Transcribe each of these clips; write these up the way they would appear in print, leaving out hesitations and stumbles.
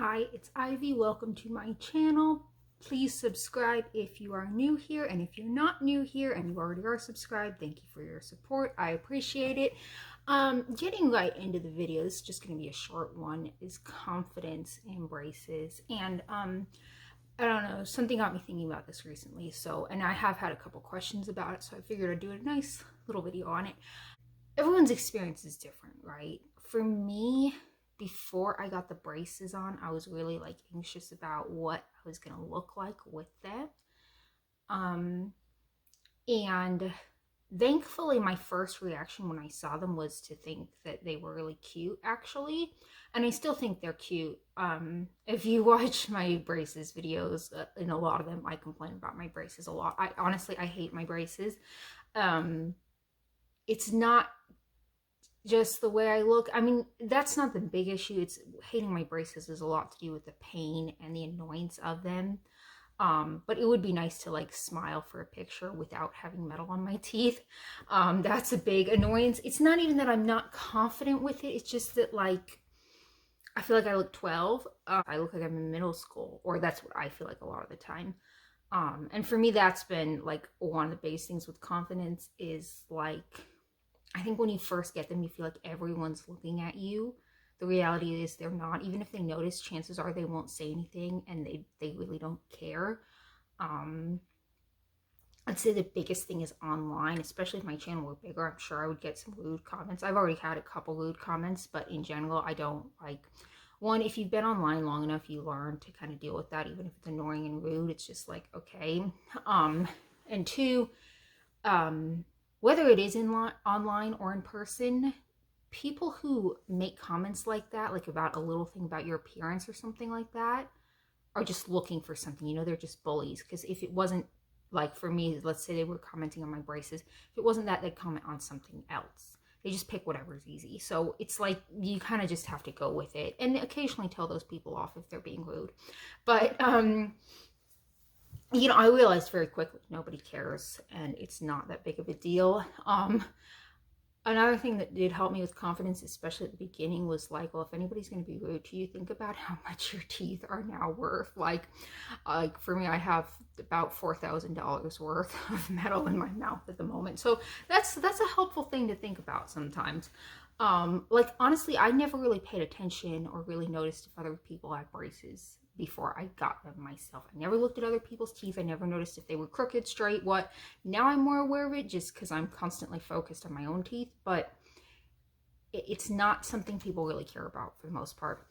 Hi, it's Ivy. Welcome to my channel. Please subscribe if you are new here, and if you're not new here and you already are subscribed, thank you for your support. I appreciate it. Getting right into the video, this is just going to be a short one, is confidence in braces. And I don't know, something got me thinking about this recently. And I have had a couple questions about it, so I figured I'd do a nice little video on it. Everyone's experience is different, right? For me, before I got the braces on, I was really anxious about what I was gonna look like with them. And thankfully my first reaction when I saw them was to think that they were really cute, actually. And I still think they're cute. If you watch my braces videos, in a lot of them I complain about my braces a lot. I hate my braces. It's not just the way I look. I mean, that's not the big issue. It's hating my braces is a lot to do with the pain and the annoyance of them. But it would be nice to smile for a picture without having metal on my teeth. That's a big annoyance. It's not even that I'm not confident with it. It's just that I feel like I look 12. I look like I'm in middle school, or that's what I feel like a lot of the time. And for me, that's been one of the biggest things with confidence is I think when you first get them, you feel like everyone's looking at you. The reality is they're not. Even if they notice, chances are they won't say anything, and they really don't care. I'd say the biggest thing is online, especially if my channel were bigger. I'm sure I would get some rude comments. I've already had a couple rude comments, but in general, I don't one, if you've been online long enough, you learn to kind of deal with that, even if it's annoying and rude. It's just okay. And two, whether it is online or in person, people who make comments like that, about a little thing about your appearance or something like that, are just looking for something. They're just bullies. Because if it wasn't, for me, let's say they were commenting on my braces, if it wasn't that, they'd comment on something else. They just pick whatever's easy. So it's you kind of just have to go with it, and occasionally tell those people off if they're being rude. But I realized very quickly nobody cares, and it's not that big of a deal. Another thing that did help me with confidence, especially at the beginning, was well, if anybody's going to be rude to you, think about how much your teeth are now worth. For me, I have about $4,000 worth of metal in my mouth at the moment, so that's a helpful thing to think about sometimes. Honestly, I never really paid attention or really noticed if other people had braces before I got them myself. I never looked at other people's teeth. I never noticed if they were crooked, straight, what. Now I'm more aware of it just because I'm constantly focused on my own teeth, but it's not something people really care about for the most part,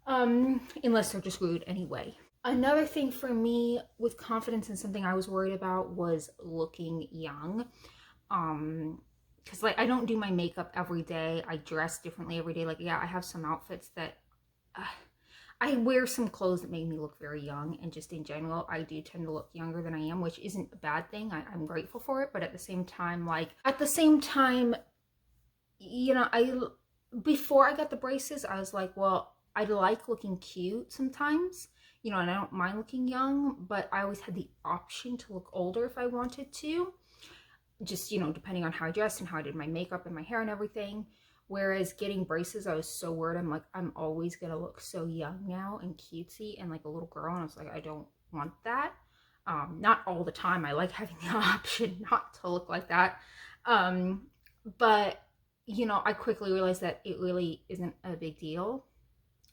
unless they're just rude anyway. Another thing for me with confidence, and something I was worried about, was looking young. Because I don't do my makeup every day. I dress differently every day. Yeah, I have some outfits that I wear some clothes that make me look very young, and just in general, I do tend to look younger than I am, which isn't a bad thing. I'm grateful for it, but at the same time, before I got the braces, I was well, I like looking cute sometimes, and I don't mind looking young, but I always had the option to look older if I wanted to, just, depending on how I dressed and how I did my makeup and my hair and everything. Whereas getting braces, I was so worried. I'm always going to look so young now and cutesy and like a little girl. And I was I don't want that. Not all the time. I like having the option not to look like that. But, I quickly realized that it really isn't a big deal.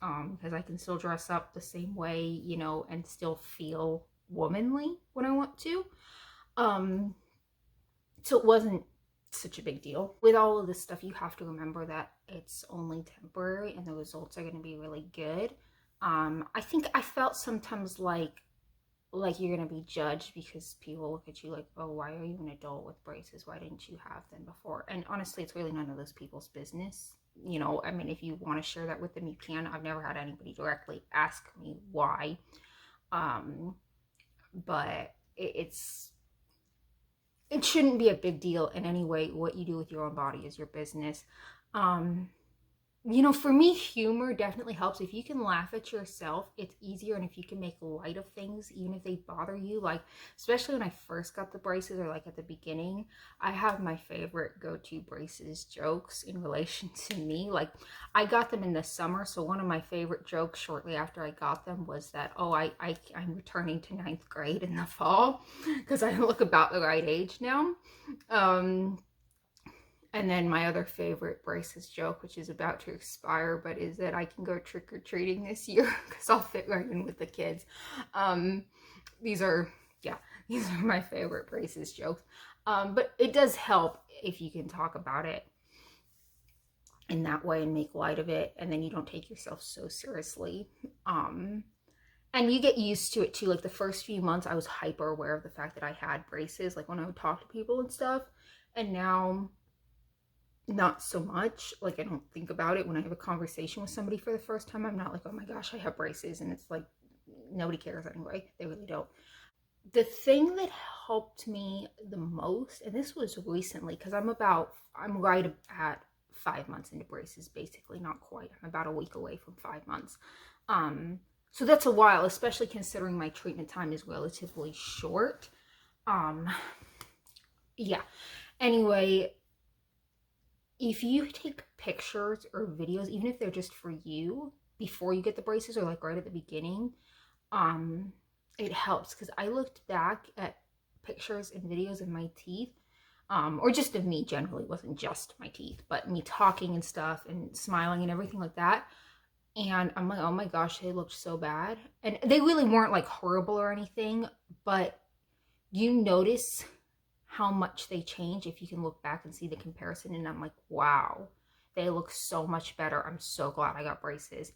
Because I can still dress up the same way, and still feel womanly when I want to. So it wasn't such a big deal. With all of this stuff, you have to remember that it's only temporary and the results are going to be really good. I think I felt sometimes like you're going to be judged because people look at you oh, why are you an adult with braces? Why didn't you have them before? And honestly, it's really none of those people's business. I mean, if you want to share that with them, you can. I've never had anybody directly ask me why. But it shouldn't be a big deal in any way. What you do with your own body is your business. you know, for me, humor definitely helps. If you can laugh at yourself, it's easier. And if you can make light of things, even if they bother you, like, especially when I first got the braces or like at the beginning, I have my favorite go-to braces jokes in relation to me. Like, I got them in the summer. So one of my favorite jokes shortly after I got them was that, oh, I'm returning to ninth grade in the fall because I look about the right age now. Um, and then my other favorite braces joke, which is about to expire, but is that I can go trick-or-treating this year because I'll fit right in with the kids. Um, these are, yeah, these are my favorite braces jokes. But it does help if you can talk about it in that way and make light of it, and then you don't take yourself so seriously. And you get used to it too. Like the first few months, I was hyper aware of the fact that I had braces, like when I would talk to people and stuff. And now not so much. Like I don't think about it when I have a conversation with somebody for the first time. I'm not like, oh my gosh, I have braces. And it's like, nobody cares anyway. They really don't. The thing that helped me the most, and this was recently, because I'm right at 5 months into braces, basically, not quite. I'm about a week away from 5 months. So that's a while, especially considering my treatment time is relatively short. Yeah. Anyway, if you take pictures or videos, even if they're just for you, before you get the braces or like right at the beginning, it helps. Because I looked back at pictures and videos of my teeth, or just of me generally. It wasn't just my teeth, but me talking and stuff and smiling and everything like that. And I'm like, oh my gosh, they looked so bad. And they really weren't like horrible or anything, but you notice how much they change if you can look back and see the comparison. And I'm like, wow, they look so much better. I'm so glad I got braces.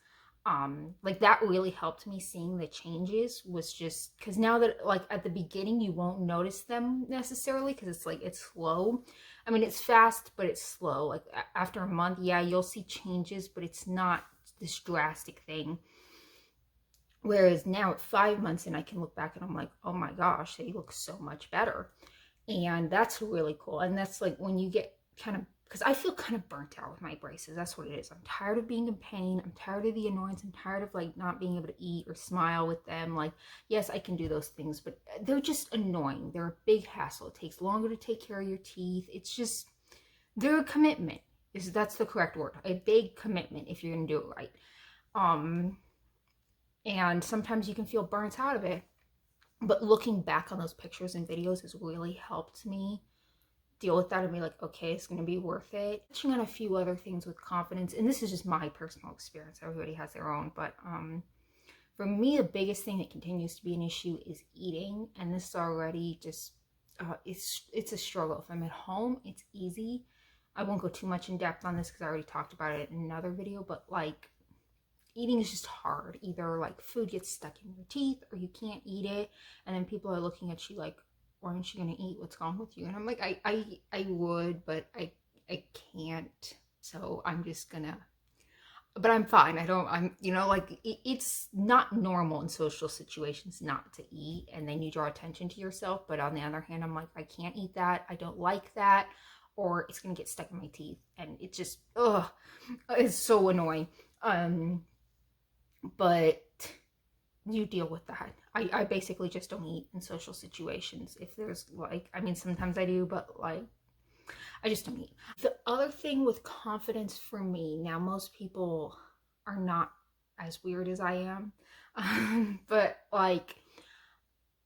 Like that really helped me. Seeing the changes was just because now that, like, at the beginning you won't notice them necessarily because it's like it's slow. I mean, it's fast, but it's slow. Like after a month, yeah, you'll see changes, but it's not this drastic thing. Whereas now at 5 months and I can look back and I'm like, oh my gosh, they look so much better. And that's really cool. And that's like when you get kind of, because I feel kind of burnt out with my braces. That's what it is. I'm tired of being in pain. I'm tired of the annoyance. I'm tired of like not being able to eat or smile with them. Like, yes, I can do those things, but they're just annoying. They're a big hassle. It takes longer to take care of your teeth. It's just, they're a commitment. That's the correct word. A big commitment if you're going to do it right. And sometimes you can feel burnt out of it. But looking back on those pictures and videos has really helped me deal with that and be like, okay, it's going to be worth it. Touching on a few other things with confidence, and this is just my personal experience. Everybody has their own, but for me, the biggest thing that continues to be an issue is eating. And this is already just, it's a struggle. If I'm at home, it's easy. I won't go too much in depth on this because I already talked about it in another video, but like, eating is just hard. Either like food gets stuck in your teeth or you can't eat it, and then people are looking at you like, why aren't you gonna eat? What's wrong with you? And I'm like, I would, but I can't. So I'm just gonna, but I'm fine. I'm, you know, like it's not normal in social situations not to eat, and then you draw attention to yourself. But on the other hand, I'm like, I can't eat that. I don't like that, or it's gonna get stuck in my teeth, and it's just, ugh, it's so annoying. But you deal with that. I basically just don't eat in social situations. If there's like, I mean, sometimes I do, but like, I just don't eat. The other thing with confidence for me, now most people are not as weird as I am, but like,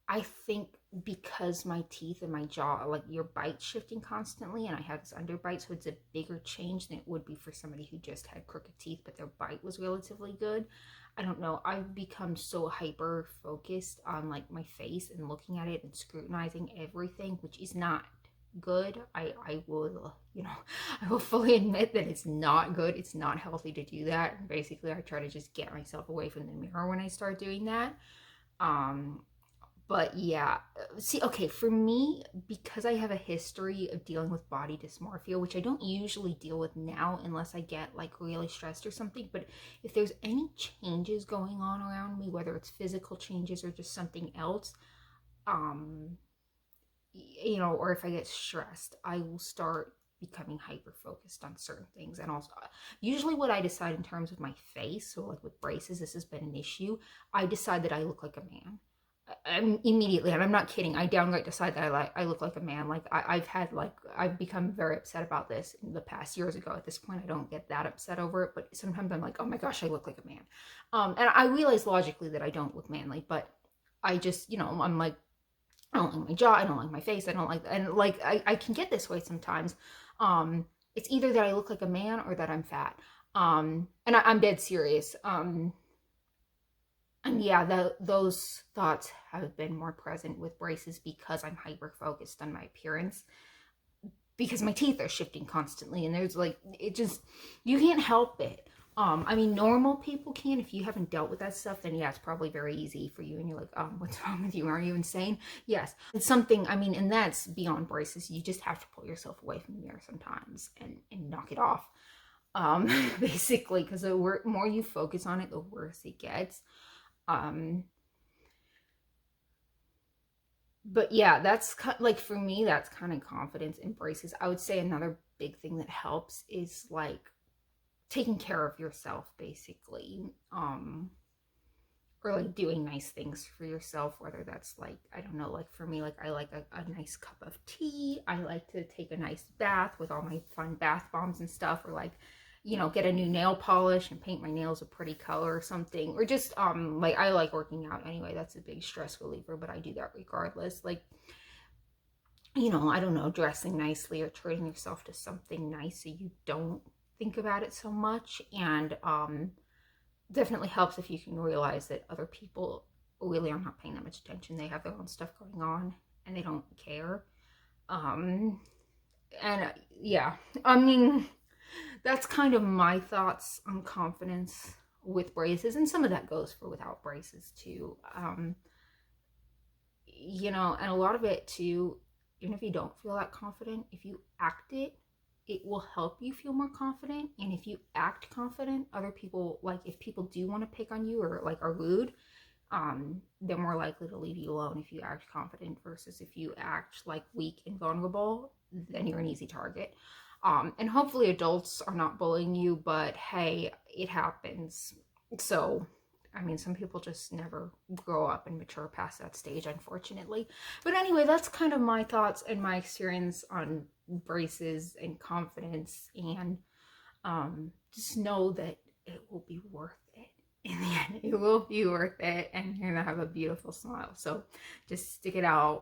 I think because my teeth and my jaw, like your bite's shifting constantly, and I have this underbite, so it's a bigger change than it would be for somebody who just had crooked teeth, but their bite was relatively good. I don't know. I've become so hyper focused on like my face and looking at it and scrutinizing everything, which is not good. I will, you know, I will fully admit that it's not good. It's not healthy to do that. And basically, I try to just get myself away from the mirror when I start doing that. But yeah, see, okay, for me, because I have a history of dealing with body dysmorphia, which I don't usually deal with now unless I get like really stressed or something, but if there's any changes going on around me, whether it's physical changes or just something else, you know, or if I get stressed, I will start becoming hyper focused on certain things. And also, usually what I decide in terms of my face, so like with braces, this has been an issue. I decide that I look like a man. I'm immediately, and I'm not kidding, I downright decide that I look like a man. Like I've become very upset about this in the past years ago. At this point, I don't get that upset over it, but sometimes I'm like, oh my gosh, I look like a man. And I realize logically that I don't look manly, but I just, I'm like, I don't like my jaw, I don't like my face, I don't like, and like, I can get this way sometimes. It's either that I look like a man or that I'm fat. And I'm dead serious. And yeah, those thoughts have been more present with braces because I'm hyper focused on my appearance, because my teeth are shifting constantly, and there's like, it just, you can't help it. I mean, normal people can. If you haven't dealt with that stuff, then yeah, it's probably very easy for you. And you're like, what's wrong with you? Are you insane? Yes. It's something, I mean, and that's beyond braces. You just have to pull yourself away from the mirror sometimes and knock it off. Basically, because the more you focus on it, the worse it gets. But yeah, that's like, for me, that's kind of confidence in braces. I would say another big thing that helps is like taking care of yourself, basically. Or like doing nice things for yourself, whether that's like, I don't know, like for me, like I like a nice cup of tea. I like to take a nice bath with all my fun bath bombs and stuff, or like, get a new nail polish and paint my nails a pretty color or something. Or just like, I like working out anyway. That's a big stress reliever, but I do that regardless. Like, I don't know, dressing nicely or treating yourself to something nice so you don't think about it so much. And definitely helps if you can realize that other people really are not paying that much attention. They have their own stuff going on and they don't care. And yeah, I mean, that's kind of my thoughts on confidence with braces, and some of that goes for without braces too. And a lot of it too, even if you don't feel that confident, if you act it, it will help you feel more confident. And if you act confident, other people, like if people do want to pick on you or like are rude, they're more likely to leave you alone if you act confident, versus if you act like weak and vulnerable, then you're an easy target. And hopefully adults are not bullying you, but hey, it happens. So, I mean, some people just never grow up and mature past that stage, unfortunately. But anyway, that's kind of my thoughts and my experience on braces and confidence. And just know that it will be worth it. In the end, it will be worth it, and you're gonna have a beautiful smile. So just stick it out.